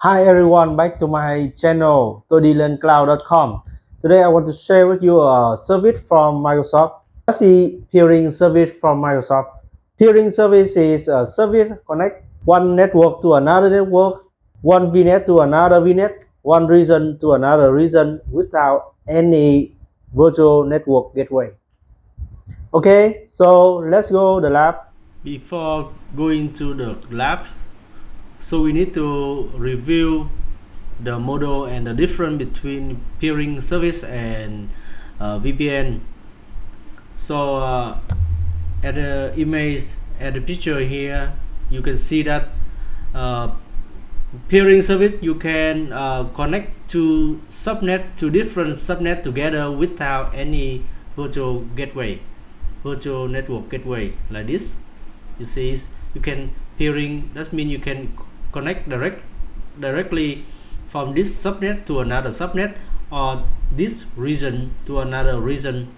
Hi everyone, back to my channel todilearncloud.com. Today I want to share with you a service from Microsoft. Let's see peering service from Microsoft. Peering service is a service connect one network to another network, one VNet to another VNet, one region to another region without any virtual network gateway. Okay, so let's go to the lab. Before going to the lab, so we need to review the model and the difference between peering service and VPN. So at the image, at the picture here, you can see that peering service you can connect to subnet, to different subnet together without any virtual gateway, virtual network gateway like this. You see, you can peering, that means you can connect directly from this subnet to another subnet, or this region to another region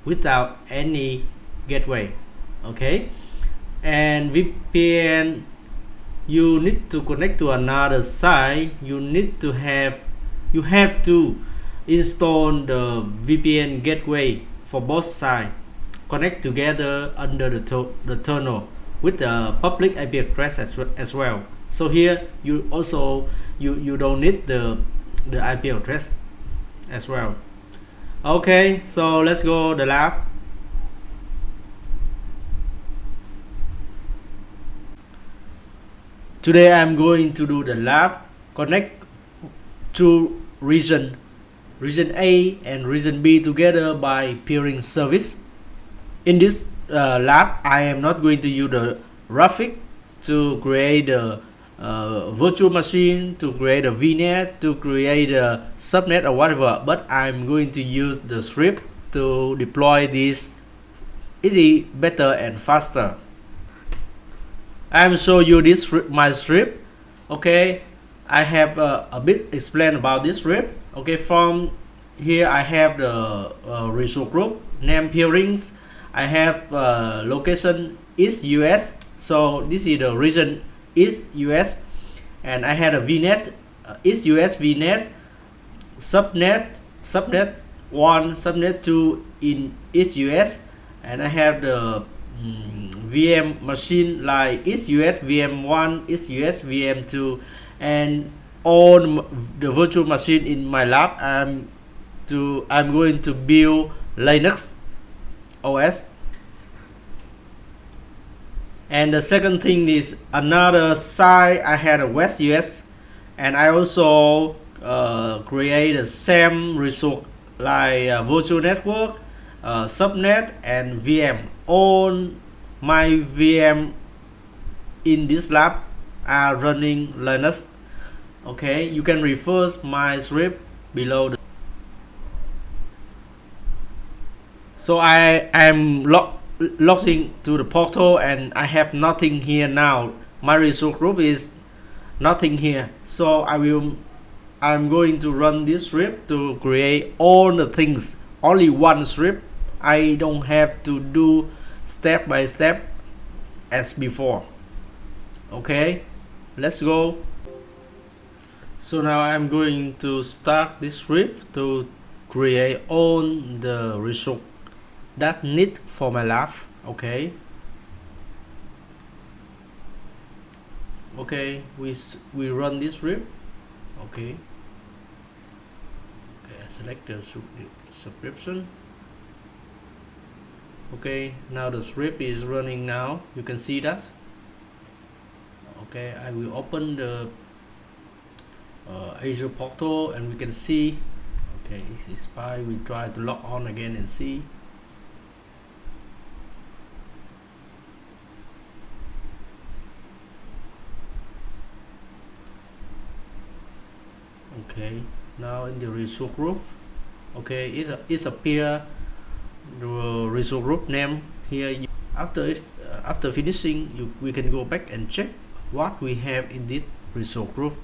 without any gateway. Okay, and VPN, you need to connect to another site. You have to install the VPN gateway for both sides, connect together under the tunnel with the public IP address as well. So here you also you don't need the IP address as well. Okay, so let's go the lab. Today I'm going to do the lab connect to region A and region B together by peering service. In this lab, I am not going to use the graphic to create a virtual machine, to create a VNet, to create a subnet or whatever, but I'm going to use the script to deploy this easy, better and faster. I'm show you this my script. Okay, I have a bit explain about this script. Okay, from here I have the resource group, name peerings. I have location EastUS, so this is the region EastUS, and I had a VNet, EastUS-VNET, subnet 1, subnet 2 in EastUS, and I have the VM machine like EastUS VM1, EastUS VM2, and all the virtual machine in my lab. I'm going to build Linux OS. And the second thing is another site. I had a West US, and I also create the same resource like virtual network, subnet and VM. All my VM in this lab are running Linux. Okay, you can refer my script below. So I am logging to the portal, and I have nothing here now. My resource group is nothing here. So I'm going to run this script to create all the things. Only one script. I don't have to do step by step as before. Okay, let's go. So now I'm going to start this script to create all the resource that need for my lab. Okay, we run this script. Okay, I select the subscription. Okay, now the script is running now. You can see that. Okay, I will open the Azure portal, and we can see. Okay, it's expired. We try to log on again and see. Okay, now in the resource group, okay, it appear the resource group name here. After finishing, we can go back and check what we have in this resource group.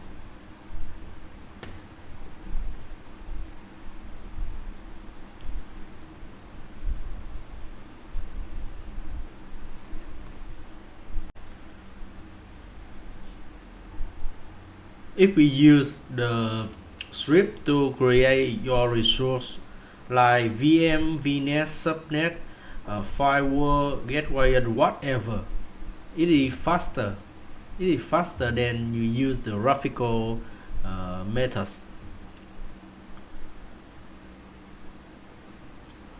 if we use the script to create your resource like VM, vnet, subnet, firewall, gateway, and whatever, it is faster. It is faster than you use the graphical methods.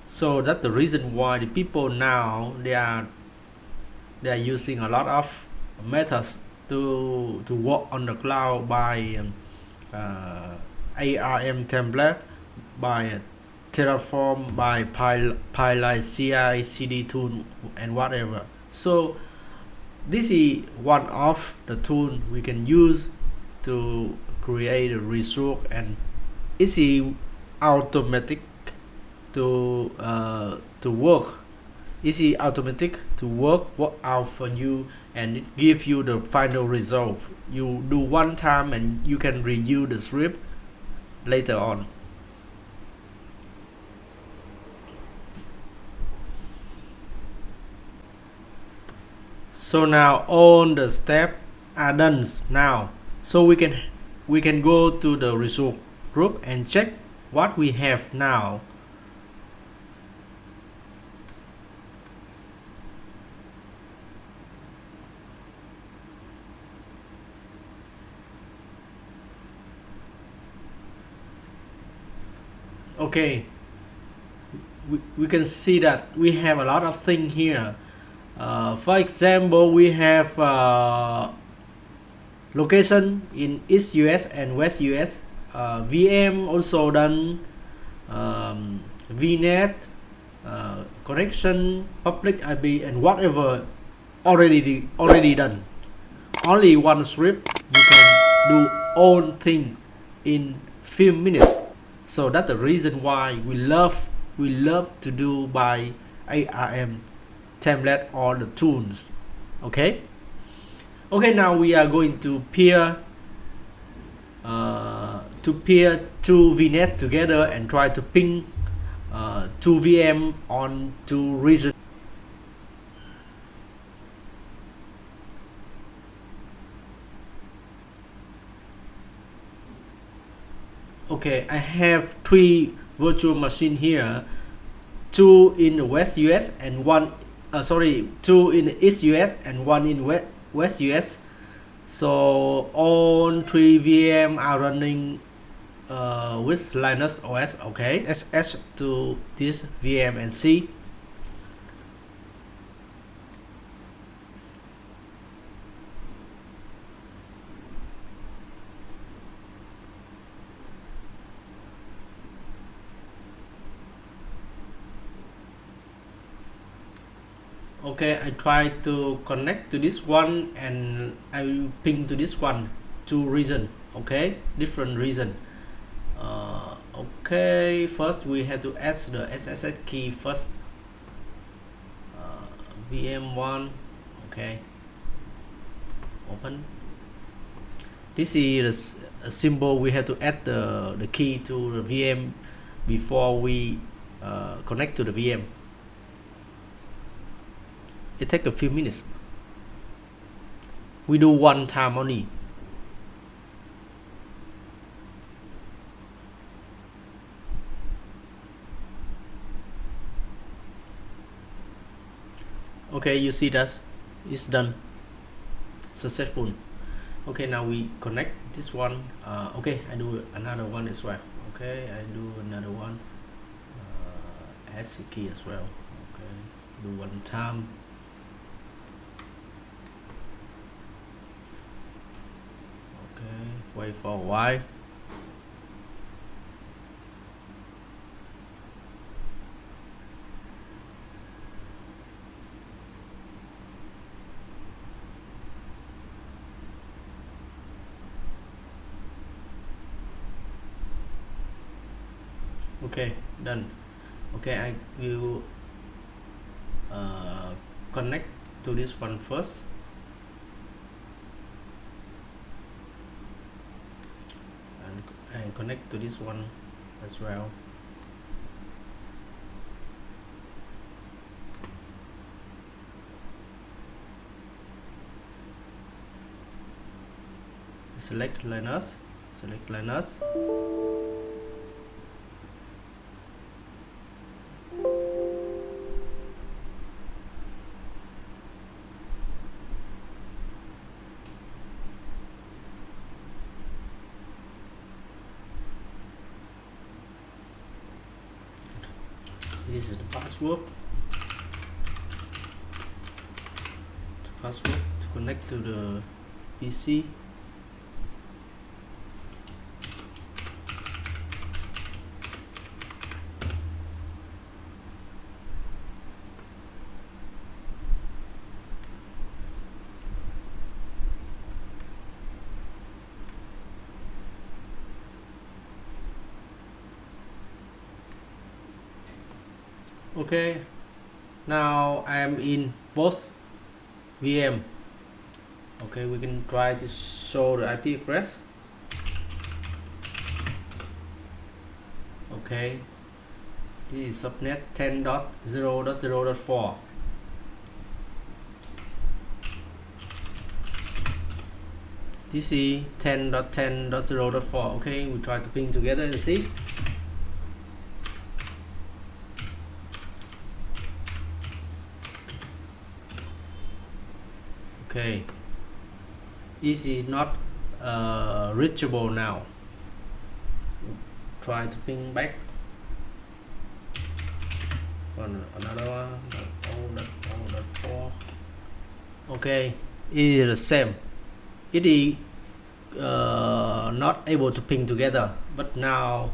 So that's the reason why the people now they are using a lot of methods to work on the cloud by ARM template, by Terraform, by Pylite, CI, CD tool, and whatever. So this is one of the tools we can use to create a resource, and it's automatic to work. It's automatic to work out for you, and it gives you the final result. You do one time and you can review the script later on. So now all the steps are done now. So we can go to the resource group and check what we have now. Okay, we can see that we have a lot of things here. For example, we have location in East US and West US, VM also done, vnet, connection, public IP, and whatever already done. Only one script you can do all things in few minutes. So that's the reason why we love to do by ARM template or the tools. Okay, now we are going to pair two vnet together and try to ping two VM on two regions. Okay, I have 3 virtual machines here, 2 in the West US and 2 in the East US and 1 in West US. So all 3 VM are running with Linux OS. Okay, access to this VM and see. Okay, I try to connect to this one and I will ping to this one, 2 region. Okay, different region. Okay, first we have to add the SSH key first. VM1. Okay, open. This is a symbol. We have to add the key to the VM before we connect to the VM. It takes a few minutes. We do one time only. Okay, you see that it's done, successful. Okay, now we connect this one. Okay, I do another one as well. Okay, I do another one. Add the key as well. Okay, do one time. Okay, wait for a while. Okay, done. Okay, I will connect to this one first. And connect to this one as well. select Linux, this is the password to connect to the PC. Okay, now I am in both VM. Okay, we can try to show the IP address. Okay, this is subnet 10.0.0.4. This is 10.10.0.4. Okay, we try to ping together and see. Okay, this is not reachable now. Try to ping back on another one. 0.0.4. Okay, it is the same. It is not able to ping together, but now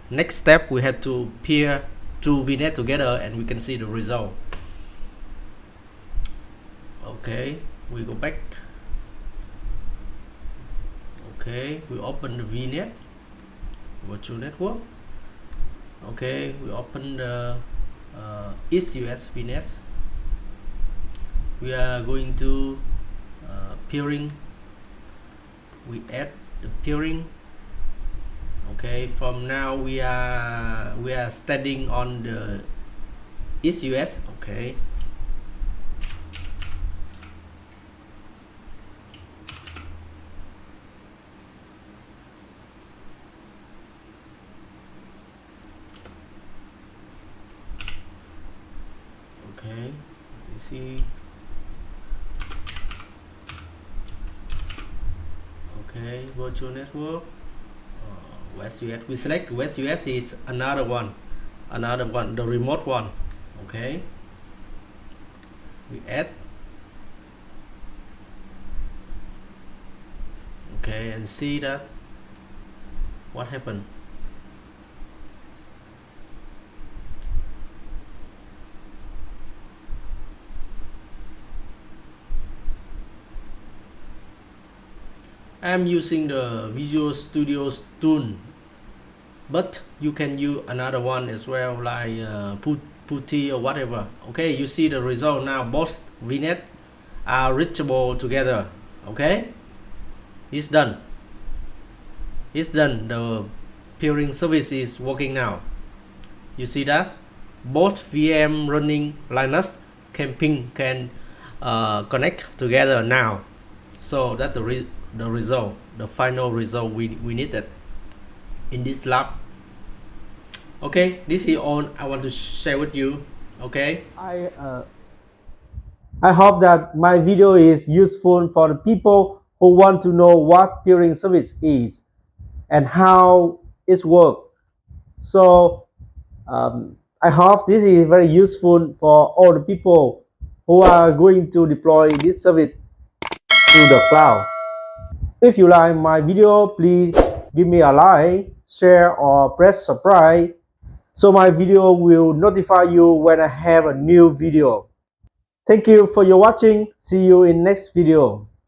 next step we have to pair two VNet together and we can see the result. Okay, we go back. Okay, we open the VNet virtual network. Okay, we open the EastUS-VNET. We are going to peering. We add the peering. Okay, from now we are standing on the EastUS. Okay. Okay, you see. Okay, virtual network. EastUS. We select EastUS is another one, the remote one. Okay. We add. Okay, and see that what happened. I'm using the Visual Studio tool, but you can use another one as well, like Putty or whatever. Okay, you see the result now. Both VNet are reachable together. Okay, it's done. It's done. The peering service is working now. You see that both VM running Linux can connect together now. So that's the result, the final result we needed in this lab. Okay, this is all I want to share with you. Okay, I hope that my video is useful for the people who want to know what peering service is and how it works. So I hope this is very useful for all the people who are going to deploy this service to the cloud. If you like my video, please give me a like, share or press subscribe so my video will notify you when I have a new video. Thank you for your watching. See you in next video.